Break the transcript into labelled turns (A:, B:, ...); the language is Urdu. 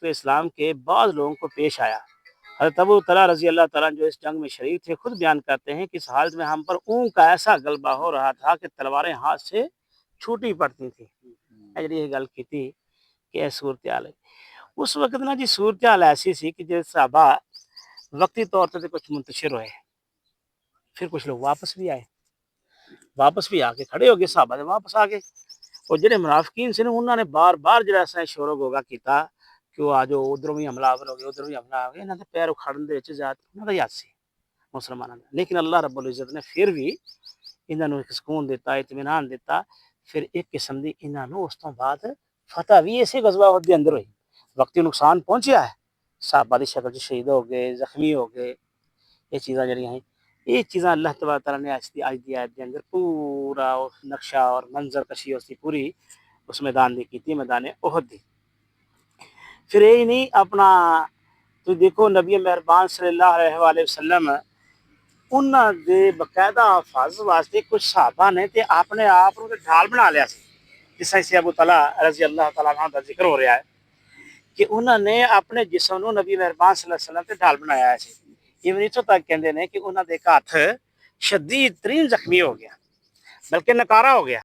A: فکر اسلام کے بعض لوگوں کو پیش آیا۔ حضرت ابو طلحہ رضی اللہ تعالیٰ عنہ جو اس جنگ میں شریک تھے خود بیان کرتے ہیں کہ اس حالت میں ہم پر اون کا ایسا غلبہ ہو رہا تھا کہ تلواریں ہاتھ سے چھوٹی پڑتی تھیں۔ اجلی یہ گل کی تھی کہ ایسی صورتحال ہے اس وقت نا جی، صورتحال ایسی سی کہ جیسے صحابہ وقتی طور پہ کچھ منتشر ہوئے، پھر کچھ لوگ واپس بھی آئے، واپس بھی آ کے کھڑے ہو گئے، صحابہ سے واپس آ گئے، اور جڑے منافقین سے انہوں نے بار بار جڑا ایسا شور و گوگا کیتا کہ وہ آ جو ادھر بھی حملہ آور ہو گئے، ادھر بھی حملہ آ گئے، انہوں نے پیر اکھاڑن دے وچ ذات انہوں نے یاد سی مسلمانوں نے، لیکن اللہ رب العزت نے پھر بھی انہوں نے سکون دیتا، اطمینان دیتا، پھر ایک قسم دی انہوں نے اس تو بعد فتح بھی اسی غزوہ احد دے اندر ہوئی، وقتی نقصان پہنچیا ہے، صحابہ دی شکل شہید ہو گئے، زخمی ہو گئے، یہ چیزاں جڑی ہیں یہ چیزاں اللہ تبارک تعالیٰ نے آج دی آیت کے اندر پورا نقشہ اور منظر کشی اس کی پوری اس میدان دی کی تھی، میدان احد دی۔ پھر یہی نہیں اپنا تو دیکھو نبی مہربان صلی اللہ علیہ وآلہ وسلم انہاں دے باقاعدہ حفاظت واسطے کچھ صحابہ نے تے اپنے آپ کو ڈھال بنا لیا سی، جس طرح سے ابو طلحہ رضی اللہ تعالیٰ عنہ کا ذکر ہو رہا ہے کہ انہوں نے اپنے جسم نو نبی مہربان صلی اللہ علیہ وسلم تے ڈھال بنایا ہے سی، ایون اتوں تک کہندے نے کہ انہاں دے ہاتھ شدید ترین زخمی ہو گیا، بلکہ نکارہ ہو گیا۔